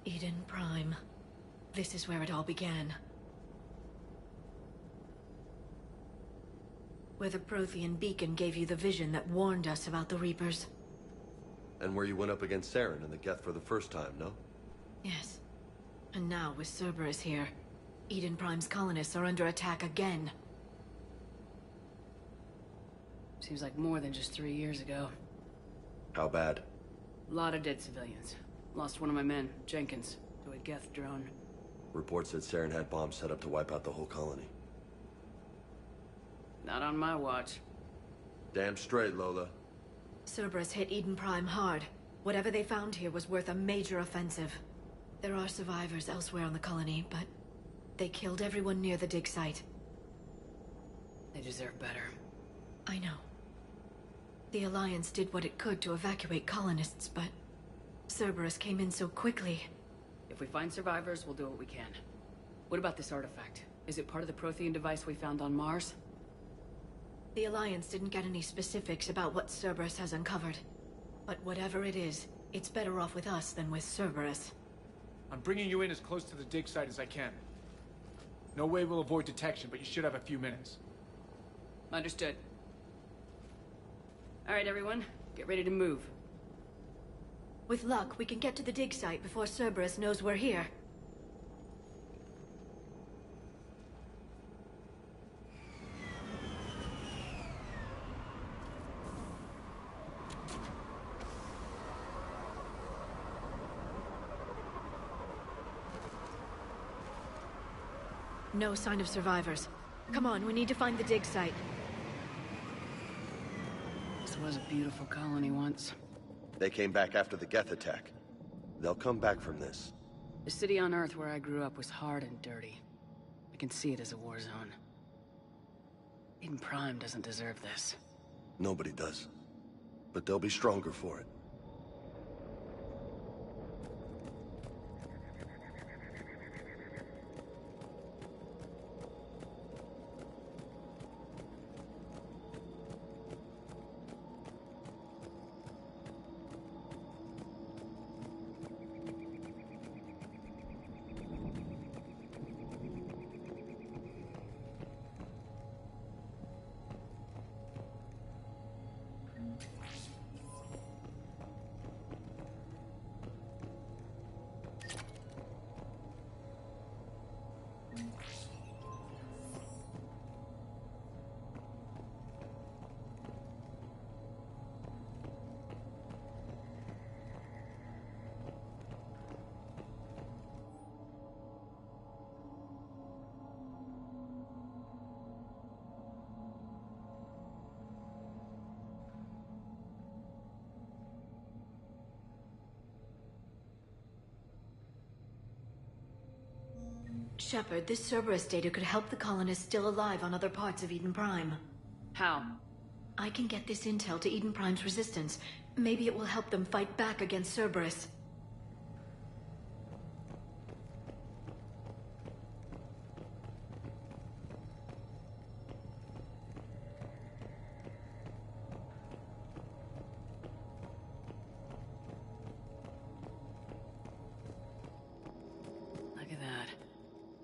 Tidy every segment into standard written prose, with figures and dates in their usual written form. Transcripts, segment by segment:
Eden Prime. This is where it all began. Where the Prothean beacon gave you the vision that warned us about the Reapers. And where you went up against Saren and the Geth for the first time, no? Yes. And now, with Cerberus here, Eden Prime's colonists are under attack again. Seems like more than just 3 years ago. How bad? A lot of dead civilians. Lost one of my men, Jenkins, to a Geth drone. Reports said Saren had bombs set up to wipe out the whole colony. Not on my watch. Damn straight, Lola. Cerberus hit Eden Prime hard. Whatever they found here was worth a major offensive. There are survivors elsewhere on the colony, but they killed everyone near the dig site. They deserve better. I know. The Alliance did what it could to evacuate colonists, but Cerberus came in so quickly. If we find survivors, we'll do what we can. What about this artifact? Is it part of the Prothean device we found on Mars? The Alliance didn't get any specifics about what Cerberus has uncovered. But whatever it is, it's better off with us than with Cerberus. I'm bringing you in as close to the dig site as I can. No way we'll avoid detection, but you should have a few minutes. Understood. All right, everyone. Get ready to move. With luck, we can get to the dig site before Cerberus knows we're here. No sign of survivors. Come on, we need to find the dig site. This was a beautiful colony once. They came back after the Geth attack. They'll come back from this. The city on Earth where I grew up was hard and dirty. I can see it as a war zone. Eden Prime doesn't deserve this. Nobody does. But they'll be stronger for it. Shepard, this Cerberus data could help the colonists still alive on other parts of Eden Prime. How? I can get this intel to Eden Prime's resistance. Maybe it will help them fight back against Cerberus. Look at that.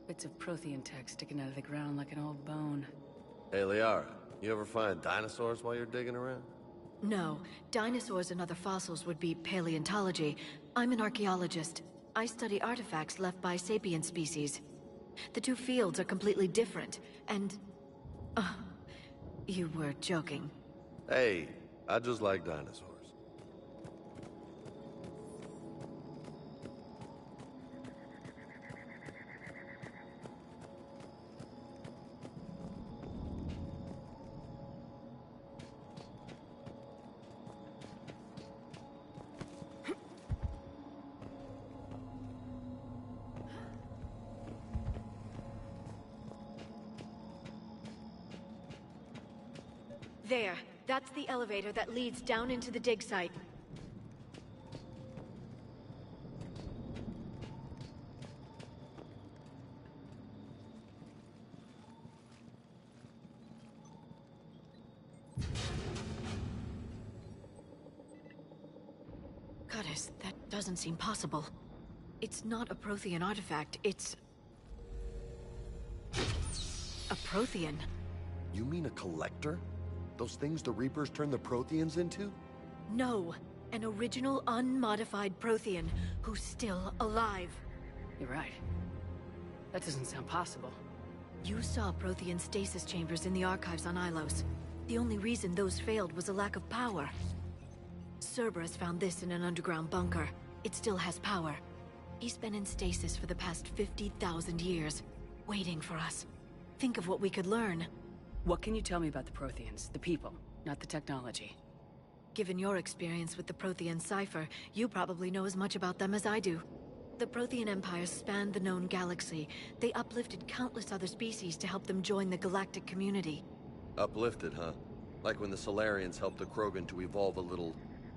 Bits of Prothean tech sticking out of the ground like an old bone. Hey, Liara, you ever find dinosaurs while you're digging around? No, dinosaurs and other fossils would be paleontology. I'm an archaeologist. I study artifacts left by sapient species. The two fields are completely different, and... you were joking. Hey, I just like dinosaurs. There. That's the elevator that leads down into the dig site. Goddess, that doesn't seem possible. It's not a Prothean artifact, it's... a Prothean. You mean a collector? Those things the Reapers turn the Protheans into? No, an original unmodified Prothean who's still alive. You're right. That doesn't sound possible. You saw Prothean stasis chambers in the archives on Ilos. The only reason those failed was a lack of power. Cerberus found this in an underground bunker. It still has power. He's been in stasis for the past 50,000 years, waiting for us. Think of what we could learn. What can you tell me about the Protheans? The people, not the technology. Given your experience with the Prothean cipher, you probably know as much about them as I do. The Prothean Empire spanned the known galaxy. They uplifted countless other species to help them join the galactic community. Uplifted, huh? Like when the Solarians helped the Krogan to evolve a little...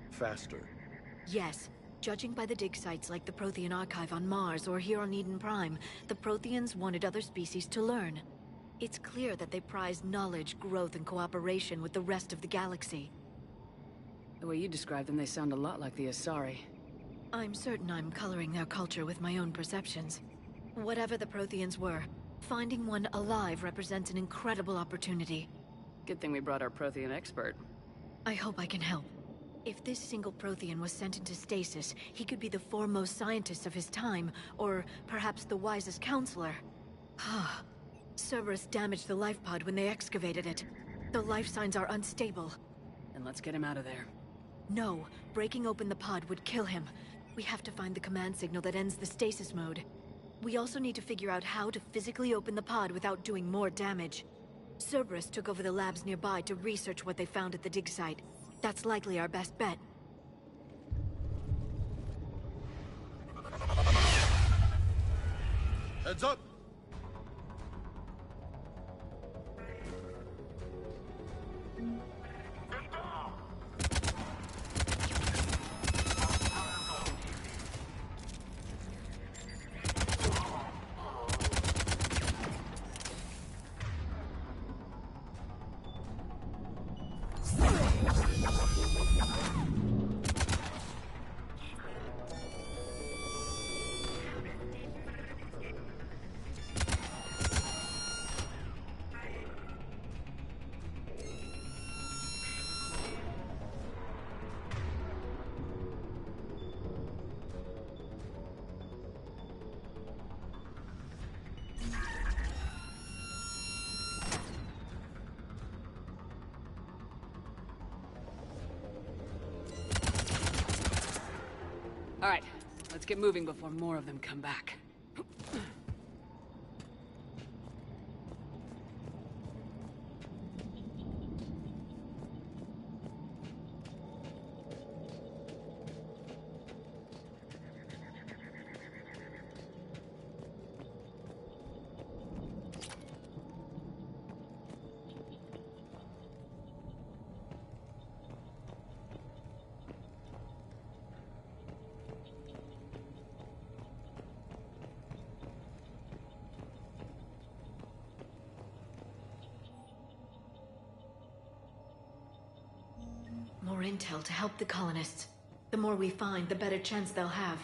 faster. Yes. Judging by the dig sites like the Prothean Archive on Mars or here on Eden Prime, the Protheans wanted other species to learn. It's clear that they prize knowledge, growth, and cooperation with the rest of the galaxy. The way you describe them, they sound a lot like the Asari. I'm certain I'm coloring their culture with my own perceptions. Whatever the Protheans were, finding one alive represents an incredible opportunity. Good thing we brought our Prothean expert. I hope I can help. If this single Prothean was sent into stasis, he could be the foremost scientist of his time, or perhaps the wisest counselor. Cerberus damaged the life pod when they excavated it. The life signs are unstable. Then let's get him out of there. No, breaking open the pod would kill him. We have to find the command signal that ends the stasis mode. We also need to figure out how to physically open the pod without doing more damage. Cerberus took over the labs nearby to research what they found at the dig site. That's likely our best bet. Heads up! All right, let's get moving before more of them come back. intel to help the colonists. The more we find, the better chance they'll have.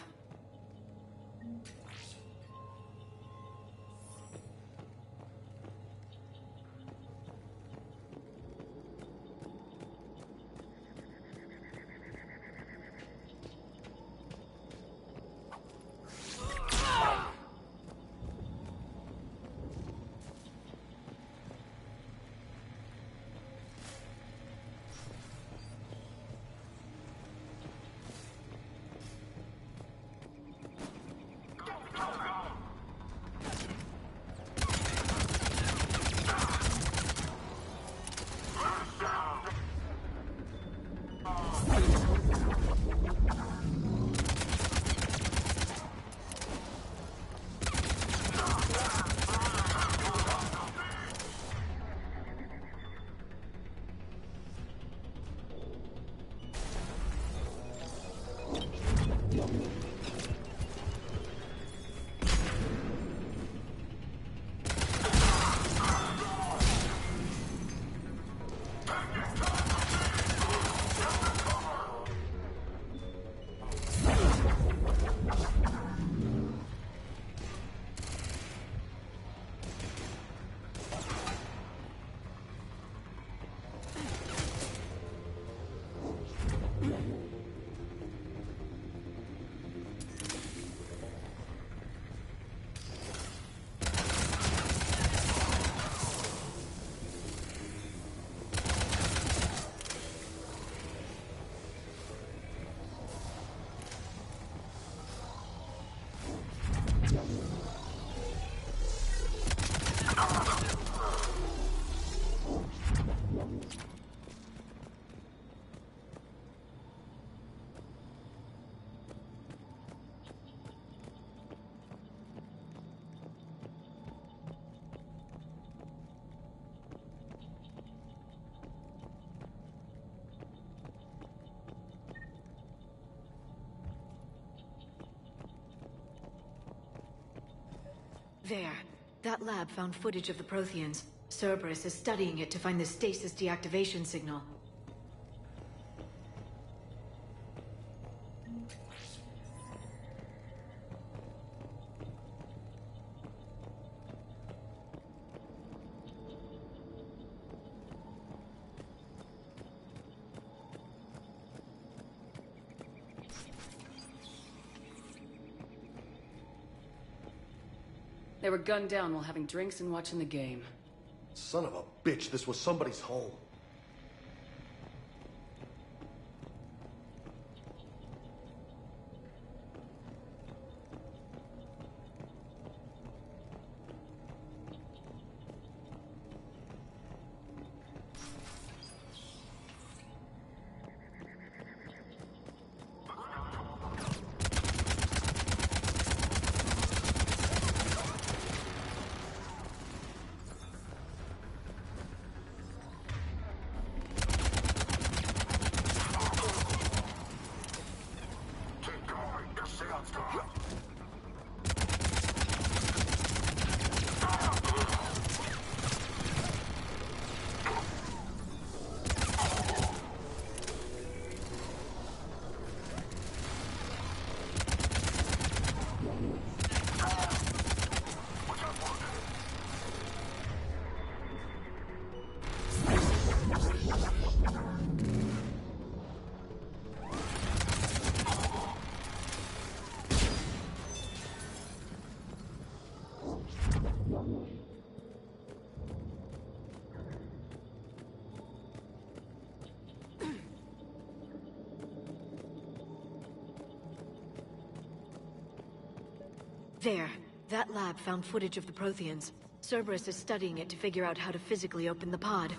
There. That lab found footage of the Protheans. Cerberus is studying it to find the stasis deactivation signal. They were gunned down while having drinks and watching the game. Son of a bitch, this was somebody's home. There. That lab found footage of the Protheans. Cerberus is studying it to figure out how to physically open the pod.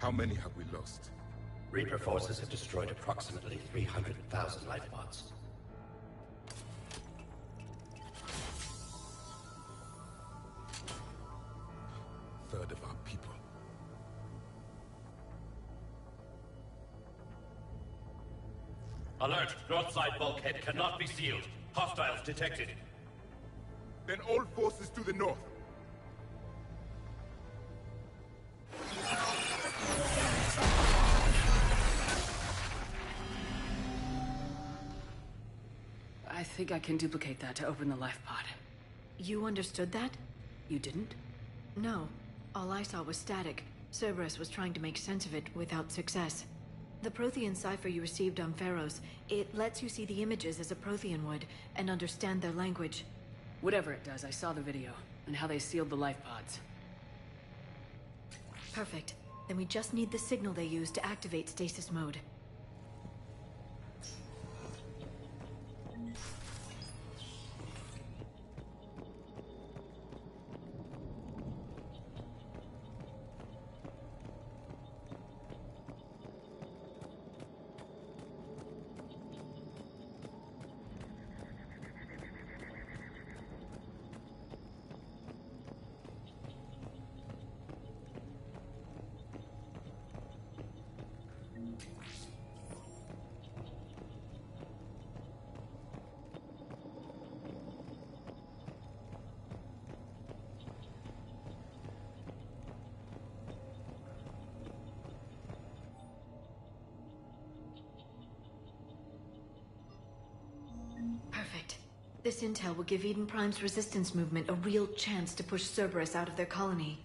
How many have we lost? Reaper forces have destroyed approximately 300,000 life pods. Third of our people. Alert! North side bulkhead cannot be sealed. Hostiles detected. Then all forces to the north. I think I can duplicate that to open the life pod. You understood that? You didn't? No. All I saw was static. Cerberus was trying to make sense of it without success. The Prothean cipher you received on Pharaohs, it lets you see the images as a Prothean would, and understand their language. Whatever it does, I saw the video, and how they sealed the life pods. Perfect. Then we just need the signal they use to activate stasis mode. Perfect. This intel will give Eden Prime's resistance movement a real chance to push Cerberus out of their colony.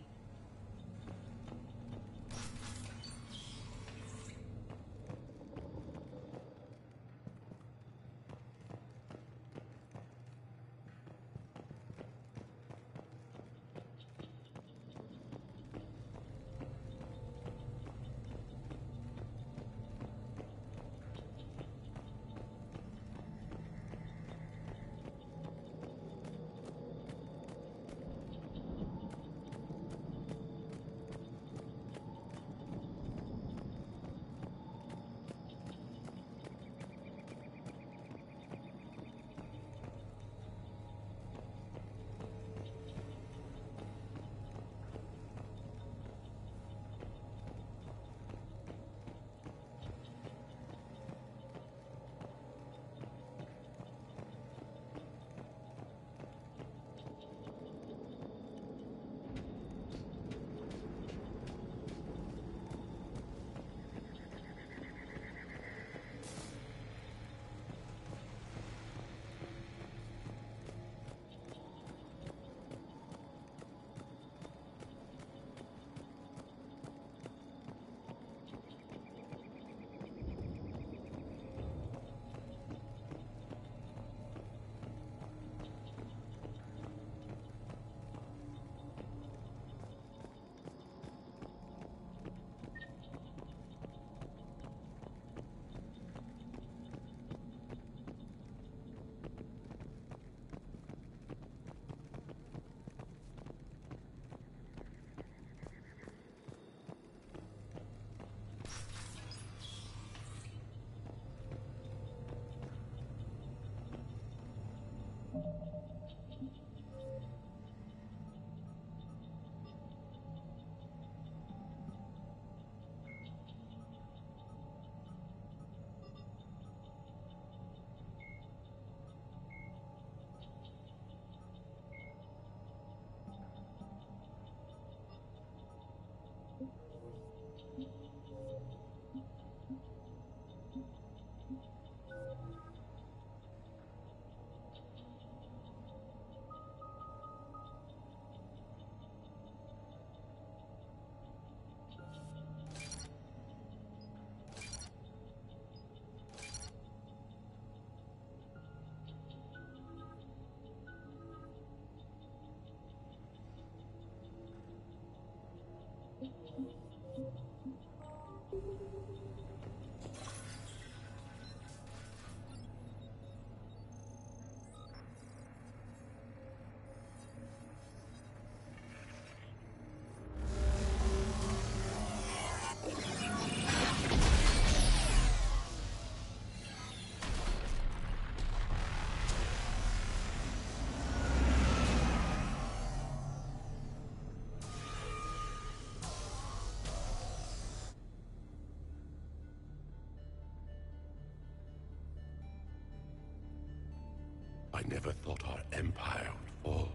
I never thought our empire would fall.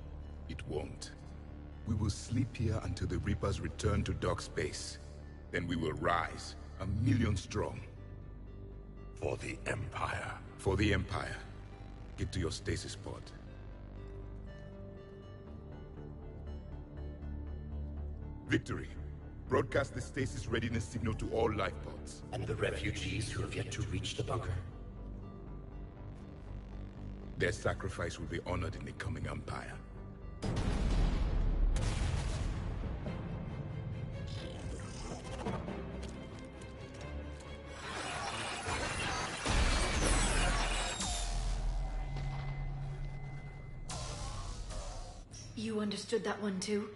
It won't. We will sleep here until the Reapers return to dark space. Then we will rise, 1,000,000 strong. For the Empire. For the Empire. Get to your stasis pod. Victory. Broadcast the stasis readiness signal to all life pods. And the refugees who have yet to reach the bunker. Their sacrifice will be honored in the coming Empire. You understood that one too?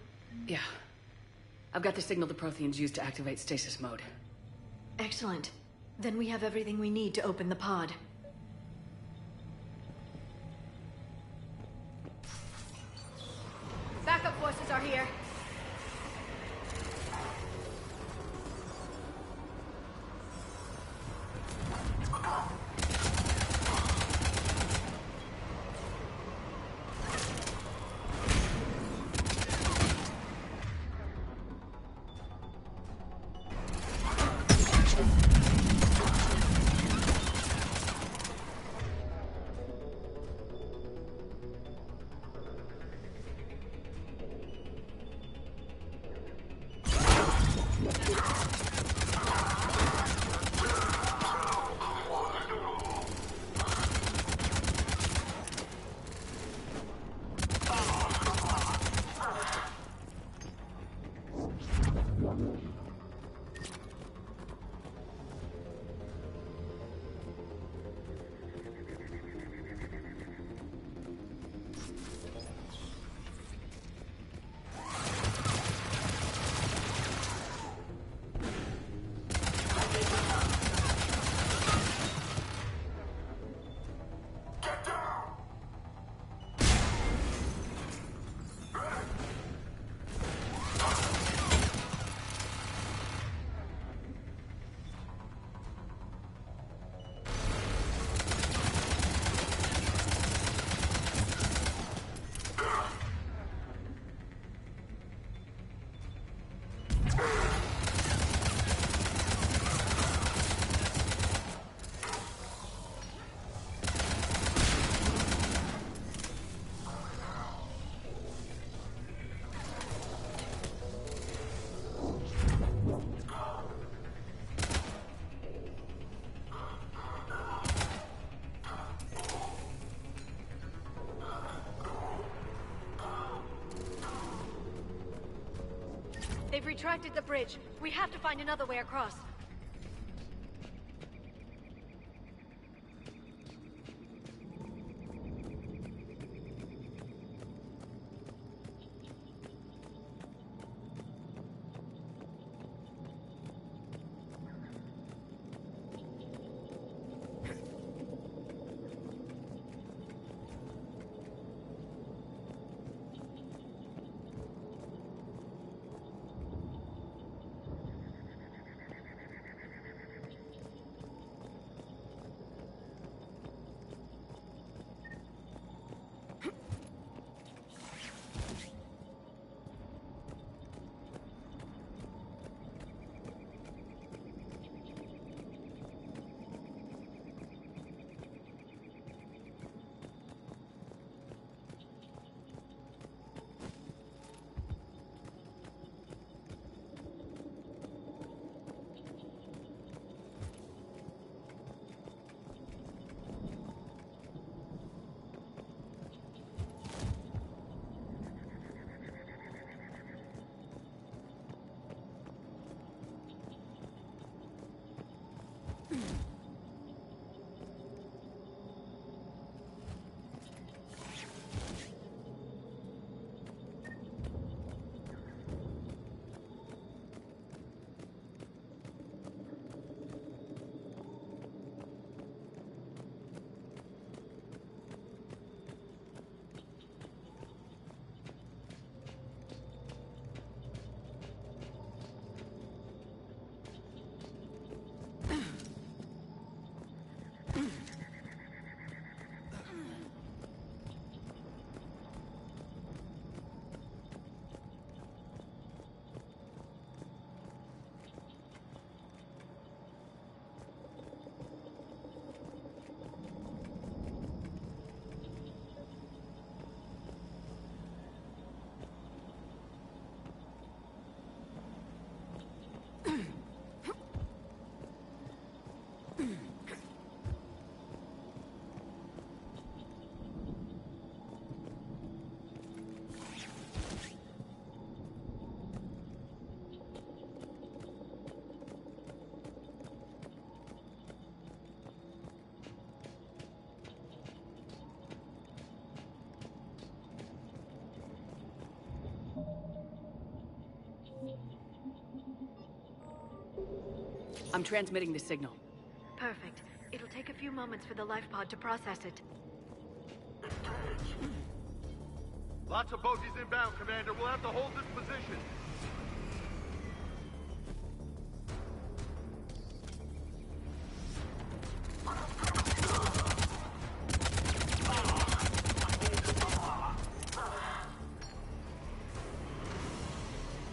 Yeah. I've got the signal the Protheans used to activate stasis mode. Excellent. Then we have everything we need to open the pod. Backup forces are here. They've retracted the bridge. We have to find another way across. I'm transmitting the signal. Perfect. It'll take a few moments for the life pod to process it. Lots of bogies inbound, Commander. We'll have to hold this position.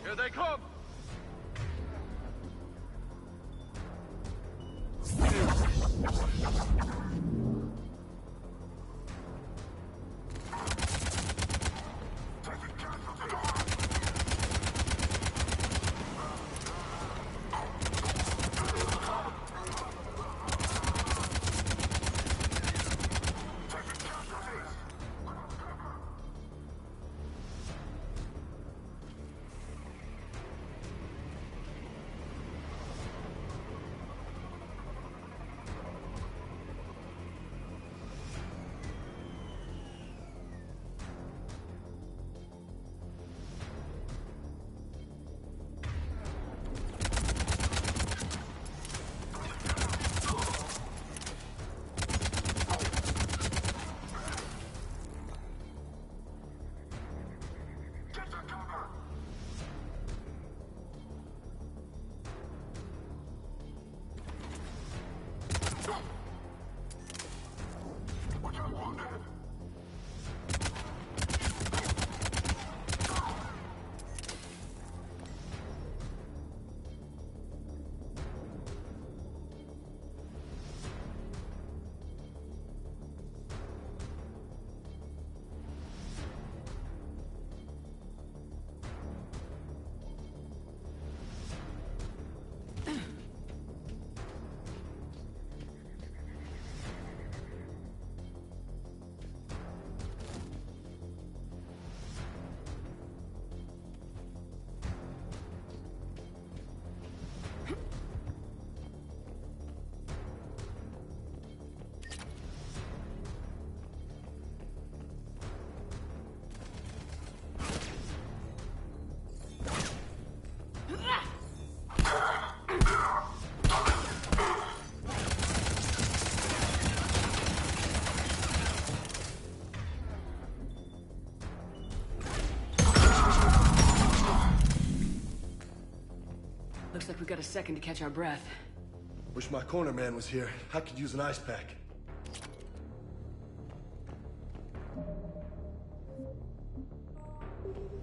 Here they come! Looks like we've got a second to catch our breath. Wish my corner man was here. I could use an ice pack.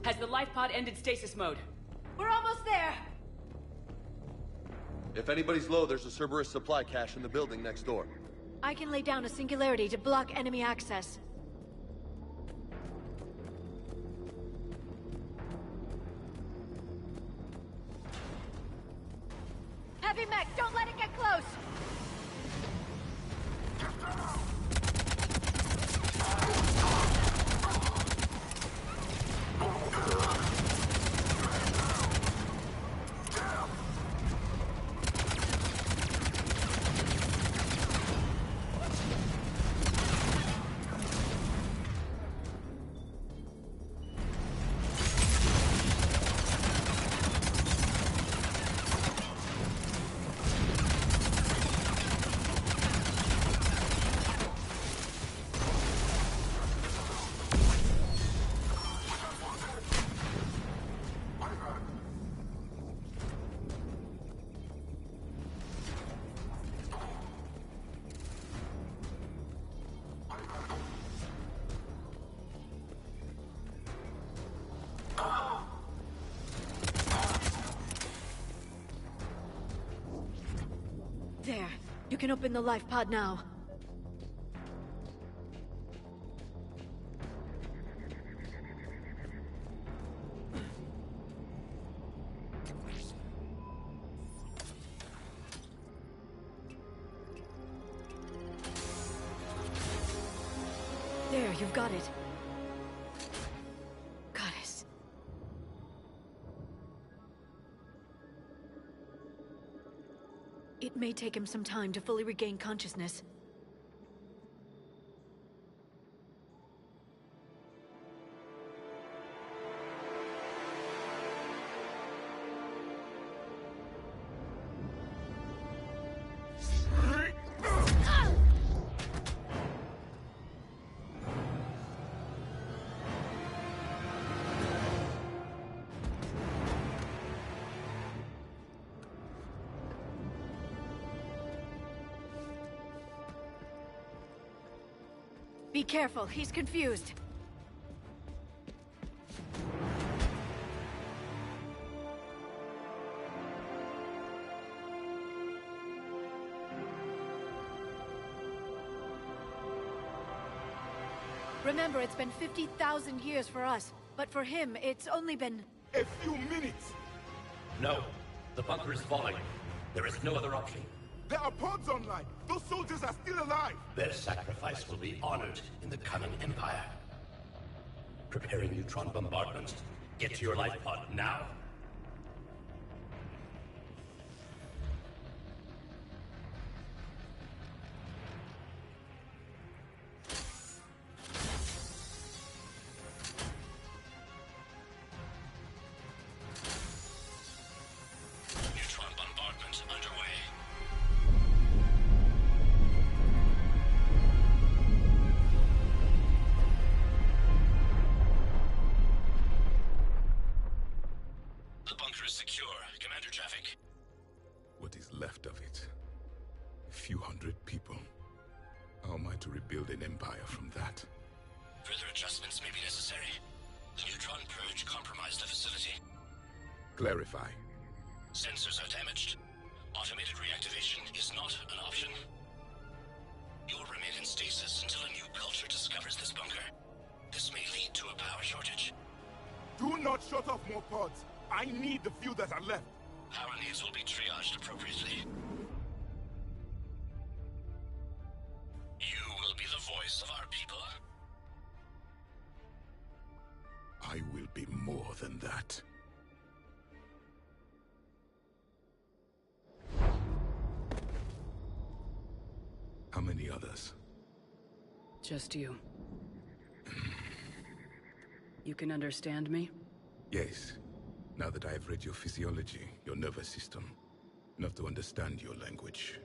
Has the life pod ended stasis mode? We're almost there! If anybody's low, there's a Cerberus supply cache in the building next door. I can lay down a singularity to block enemy access. Heavy mech, don't let it get close! There. You can open the life pod now. There, you've got it. Goddess. It may take him some time to fully regain consciousness. Be careful, he's confused. Remember, it's been 50,000 years for us, but for him, it's only been... A few minutes! No. The bunker is falling. There is no other option. There are pods online! Those soldiers are still alive! Their sacrifice will be honored in the coming Empire. Preparing neutron bombardment. Get to your life pod now. Neutron bombardment underway. The bunker is secure. Commander Traffic. What is left of it? A few hundred people. How am I to rebuild an empire from that? Further adjustments may be necessary. The neutron purge compromised the facility. Clarify. Sensors are damaged. Automated reactivation is not an option. You will remain in stasis until a new culture discovers this bunker. This may lead to a power shortage. Do not shut off more pods! I need the few that are left! Power needs will be triaged appropriately. You will be the voice of our people. I will be more than that. How many others? Just you. You can understand me? Yes. Now that I have read your physiology, your nervous system, enough to understand your language.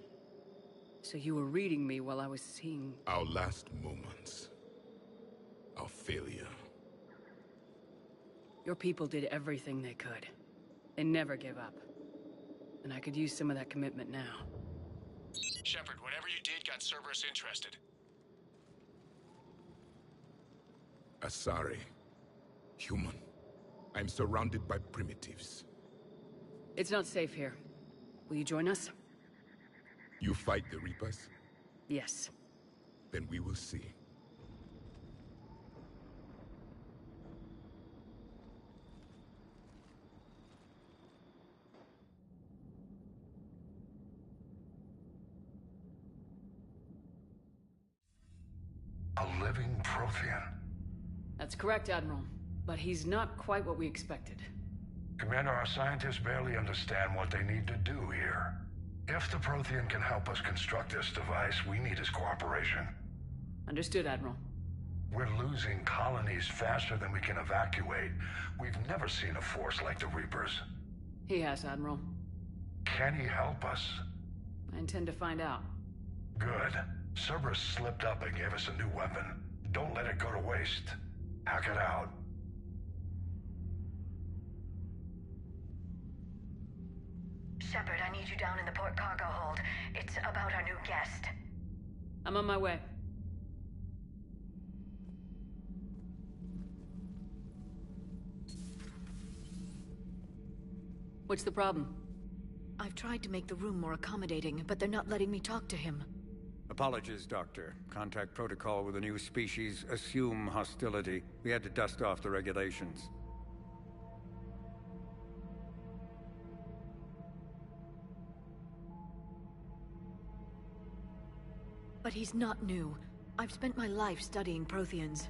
So you were reading me while I was seeing... Our last moments. Our failure. Your people did everything they could. They never gave up. And I could use some of that commitment now. Shepard, whatever you did got Cerberus interested. Asari. Human. I'm surrounded by primitives. It's not safe here. Will you join us? You fight the Reapers? Yes. Then we will see. A living Prothean. That's correct, Admiral. But he's not quite what we expected. Commander, our scientists barely understand what they need to do here. If the Prothean can help us construct this device, we need his cooperation. Understood, Admiral. We're losing colonies faster than we can evacuate. We've never seen a force like the Reapers. He has, Admiral. Can he help us? I intend to find out. Good. Cerberus slipped up and gave us a new weapon. Don't let it go to waste. Hack it out. Shepard, I need you down in the port cargo hold. It's about our new guest. I'm on my way. What's the problem? I've tried to make the room more accommodating, but they're not letting me talk to him. Apologies, Doctor. Contact protocol with a new species. Assume hostility. We had to dust off the regulations. But he's not new. I've spent my life studying Protheans.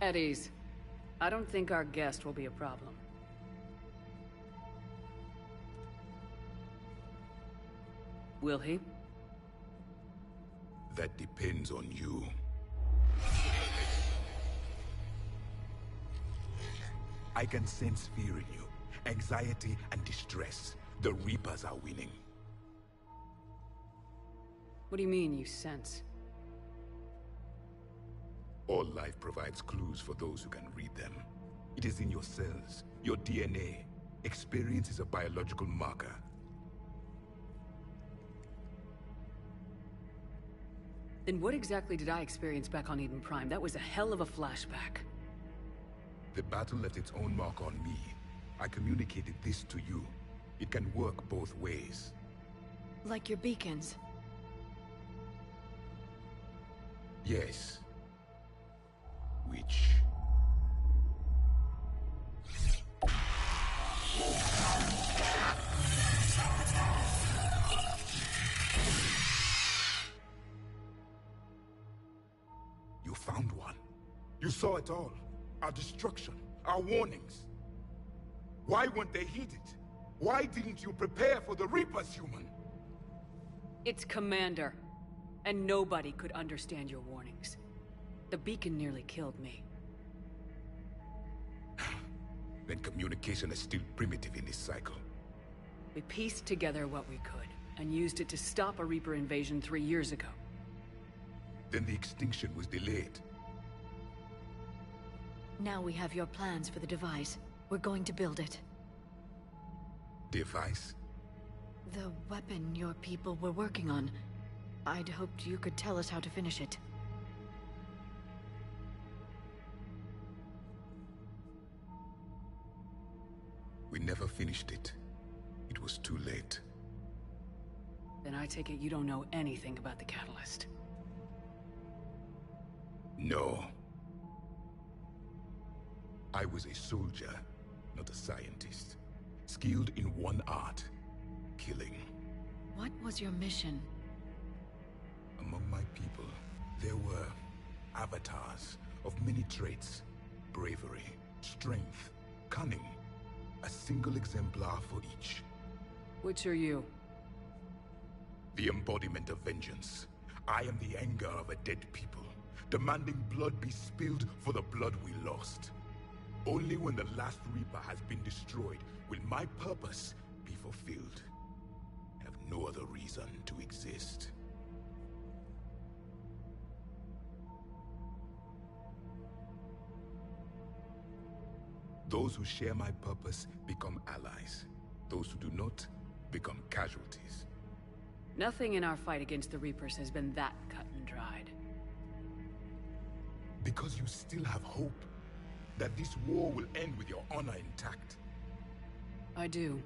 At ease. I don't think our guest will be a problem. Will he? That depends on you. I can sense fear in you. Anxiety and distress. The Reapers are winning. What do you mean, you sense? All life provides clues for those who can read them. It is in your cells, your DNA. Experience is a biological marker. Then what exactly did I experience back on Eden Prime? That was a hell of a flashback. The battle left its own mark on me. I communicated this to you. It can work both ways. Like your beacons. Yes. Which... You found one. You saw it all. Our destruction, our warnings. Why weren't they heeded? Why didn't you prepare for the Reapers, human? It's Commander. And nobody could understand your warnings. The beacon nearly killed me. Then communication is still primitive in this cycle. We pieced together what we could, and used it to stop a Reaper invasion 3 years ago. Then the extinction was delayed. Now we have your plans for the device. We're going to build it. Device? The weapon your people were working on. I'd hoped you could tell us how to finish it. We never finished it. It was too late. Then I take it you don't know anything about the catalyst. No. I was a soldier, not a scientist. Skilled in one art, killing. What was your mission? Among my people, there were avatars of many traits. Bravery, strength, cunning. A single exemplar for each. Which are you? The embodiment of vengeance. I am the anger of a dead people, demanding blood be spilled for the blood we lost. Only when the last Reaper has been destroyed will my purpose be fulfilled. I have no other reason to exist. Those who share my purpose become allies. Those who do not become casualties. Nothing in our fight against the Reapers has been that cut and dried. Because you still have hope that this war will end with your honor intact. I do.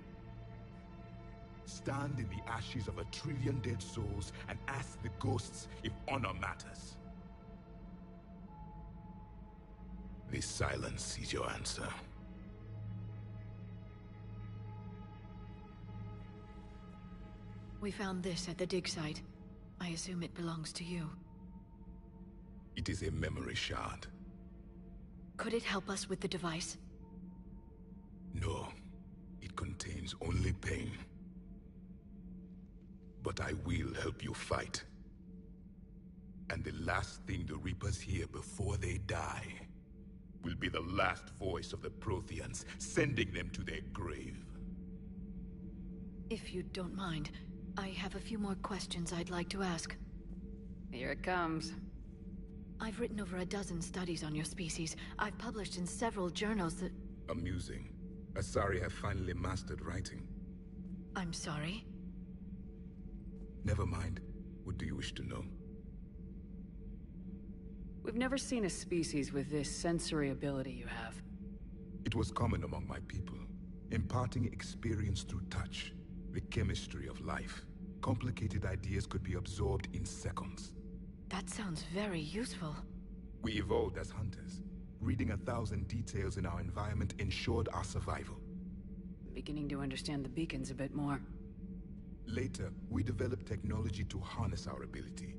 Stand in the ashes of 1 trillion dead souls and ask the ghosts if honor matters. This silence is your answer. We found this at the dig site. I assume it belongs to you. It is a memory shard. Could it help us with the device? No. It contains only pain. But I will help you fight. And the last thing the Reapers hear before they die will be the last voice of the Protheans, sending them to their grave. If you don't mind, I have a few more questions I'd like to ask. Here it comes. I've written over a dozen studies on your species. I've published in several journals that... Amusing. Asari have finally mastered writing. I'm sorry? Never mind. What do you wish to know? We've never seen a species with this sensory ability you have. It was common among my people, imparting experience through touch, the chemistry of life. Complicated ideas could be absorbed in seconds. That sounds very useful. We evolved as hunters. Reading 1,000 details in our environment ensured our survival. I'm beginning to understand the beacons a bit more. Later, we developed technology to harness our ability.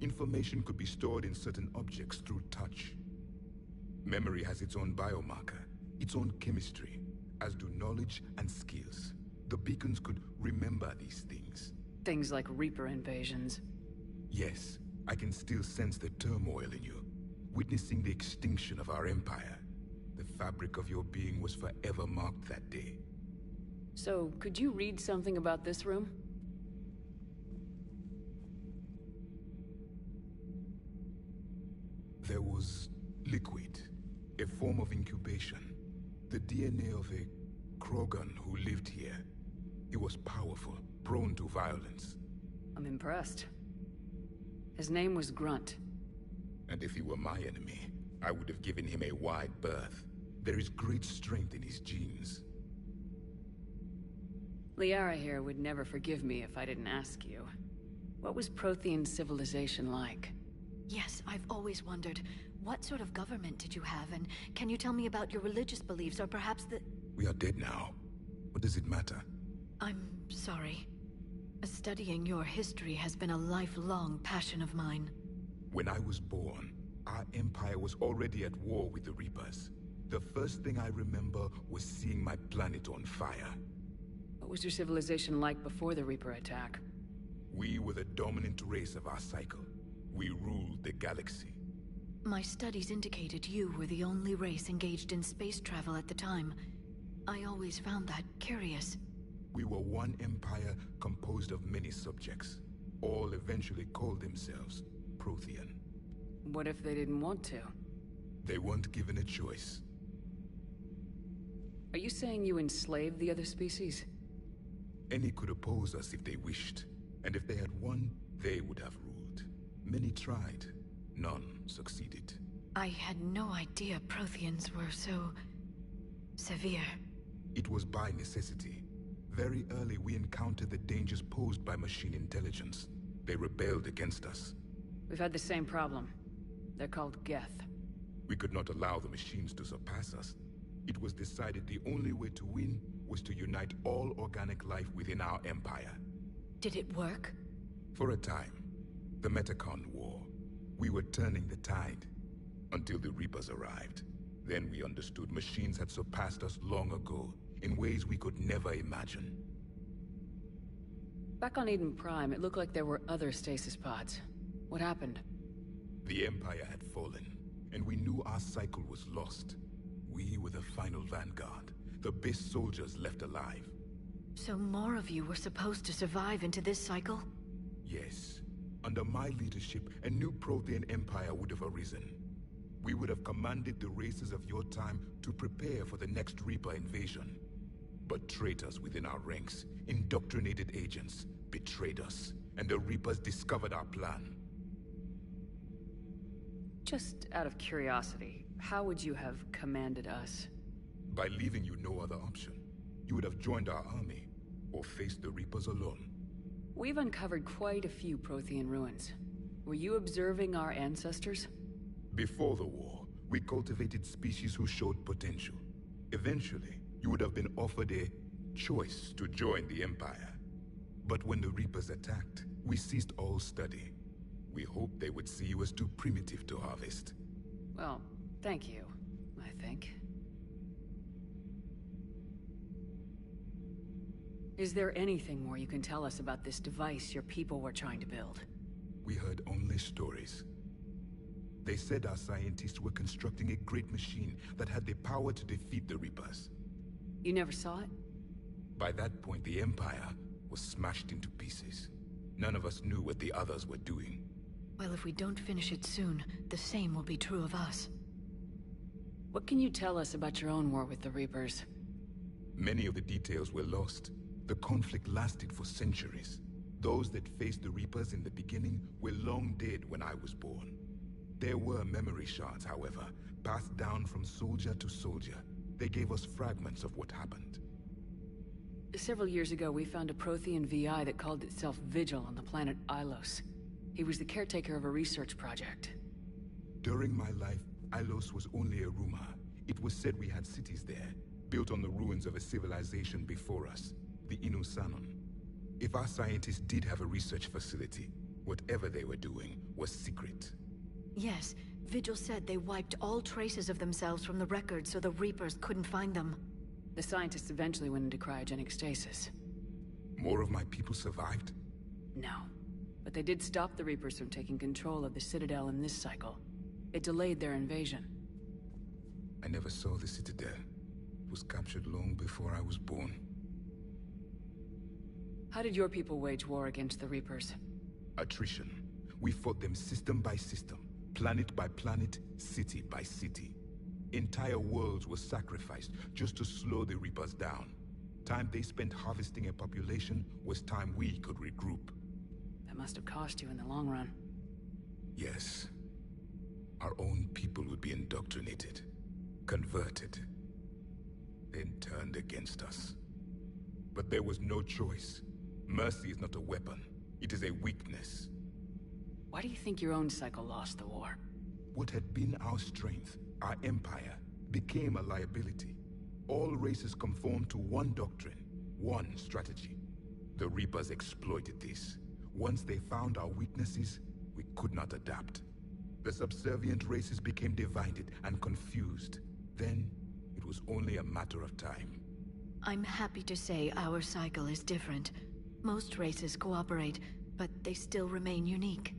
Information could be stored in certain objects through touch. Memory has its own biomarker, its own chemistry, as do knowledge and skills. The beacons could remember these things. Things like Reaper invasions. Yes, I can still sense the turmoil in you, witnessing the extinction of our empire. The fabric of your being was forever marked that day. So, could you read something about this room? There was liquid, a form of incubation. The DNA of a Krogan who lived here. He was powerful, prone to violence. I'm impressed. His name was Grunt. And if he were my enemy, I would have given him a wide berth. There is great strength in his genes. Liara here would never forgive me if I didn't ask you. What was Prothean civilization like? Yes, I've always wondered, what sort of government did you have, and can you tell me about your religious beliefs, or perhaps the... We are dead now. What does it matter? I'm sorry. Studying your history has been a lifelong passion of mine. When I was born, our empire was already at war with the Reapers. The first thing I remember was seeing my planet on fire. What was your civilization like before the Reaper attack? We were the dominant race of our cycle. We ruled the galaxy. My studies indicated you were the only race engaged in space travel at the time. I always found that curious. We were one empire composed of many subjects. All eventually called themselves Prothean. What if they didn't want to? They weren't given a choice. Are you saying you enslaved the other species? Any could oppose us if they wished. And if they had won, they would have ruled. Many tried. None succeeded. I had no idea Protheans were so... severe. It was by necessity. Very early we encountered the dangers posed by machine intelligence. They rebelled against us. We've had the same problem. They're called Geth. We could not allow the machines to surpass us. It was decided the only way to win was to unite all organic life within our empire. Did it work? For a time. The Metacon War. We were turning the tide. Until the Reapers arrived. Then we understood machines had surpassed us long ago, in ways we could never imagine. Back on Eden Prime, it looked like there were other stasis pods. What happened? The Empire had fallen, and we knew our cycle was lost. We were the final vanguard, the best soldiers left alive. So more of you were supposed to survive into this cycle? Yes. Under my leadership, a new Prothean empire would have arisen. We would have commanded the races of your time to prepare for the next Reaper invasion. But traitors within our ranks, indoctrinated agents, betrayed us, and the Reapers discovered our plan. Just out of curiosity, how would you have commanded us? By leaving you no other option. You would have joined our army, or faced the Reapers alone. We've uncovered quite a few Prothean ruins. Were you observing our ancestors? Before the war, we cultivated species who showed potential. Eventually, you would have been offered a choice to join the Empire. But when the Reapers attacked, we ceased all study. We hoped they would see you as too primitive to harvest. Well, thank you, I think. Is there anything more you can tell us about this device your people were trying to build? We heard only stories. They said our scientists were constructing a great machine that had the power to defeat the Reapers. You never saw it? By that point, the Empire was smashed into pieces. None of us knew what the others were doing. Well, if we don't finish it soon, the same will be true of us. What can you tell us about your own war with the Reapers? Many of the details were lost. The conflict lasted for centuries. Those that faced the Reapers in the beginning were long dead when I was born. There were memory shards, however, passed down from soldier to soldier. They gave us fragments of what happened. Several years ago, we found a Prothean VI that called itself Vigil on the planet Ilos. He was the caretaker of a research project. During my life, Ilos was only a rumor. It was said we had cities there, built on the ruins of a civilization before us, the Inusanon. If our scientists did have a research facility, whatever they were doing was secret. Yes, Vigil said they wiped all traces of themselves from the records so the Reapers couldn't find them. The scientists eventually went into cryogenic stasis. More of my people survived? No. But they did stop the Reapers from taking control of the Citadel in this cycle. It delayed their invasion. I never saw the Citadel. It was captured long before I was born. How did your people wage war against the Reapers? Attrition. We fought them system by system, planet by planet, city by city. Entire worlds were sacrificed just to slow the Reapers down. Time they spent harvesting a population was time we could regroup. That must have cost you in the long run. Yes. Our own people would be indoctrinated, converted, then turned against us. But there was no choice. Mercy is not a weapon. It is a weakness. Why do you think your own cycle lost the war? What had been our strength, our empire, became a liability. All races conformed to one doctrine, one strategy. The Reapers exploited this. Once they found our weaknesses, we could not adapt. The subservient races became divided and confused. Then, it was only a matter of time. I'm happy to say our cycle is different. Most races cooperate, but they still remain unique.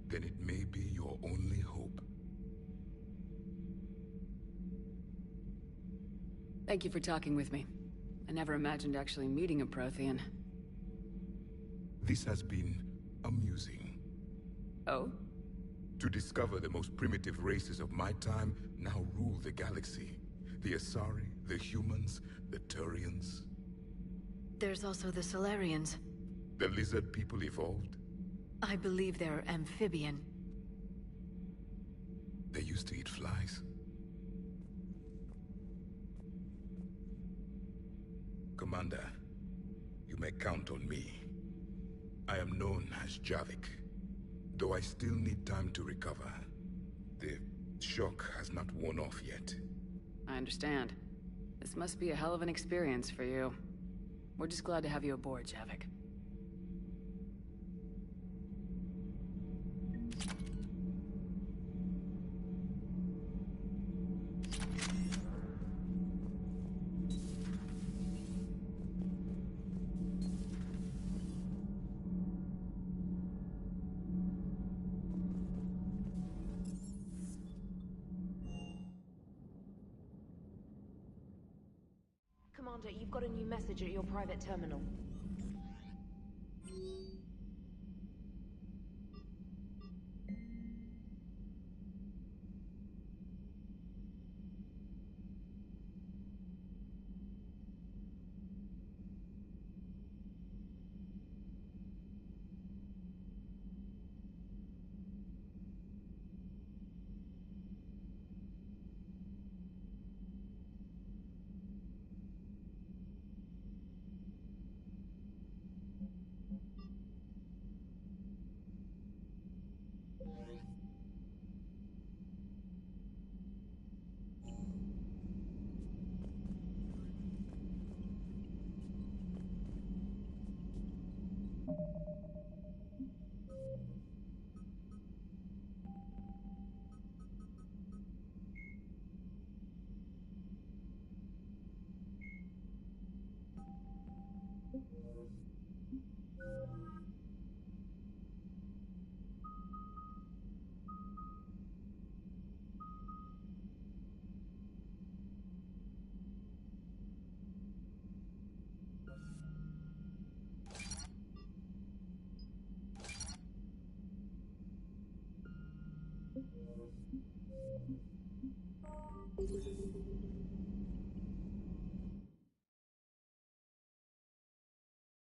Then it may be your only hope. Thank you for talking with me. I never imagined actually meeting a Prothean. This has been amusing. Oh? To discover the most primitive races of my time now rule the galaxy. The Asari, the humans, the Turians. There's also the Solarians. The lizard people evolved. I believe they're amphibian. They used to eat flies. Commander, you may count on me. I am known as Javik, though I still need time to recover. The shock has not worn off yet. I understand. This must be a hell of an experience for you. We're just glad to have you aboard, Javik. Commander, you've got a new message at your private terminal.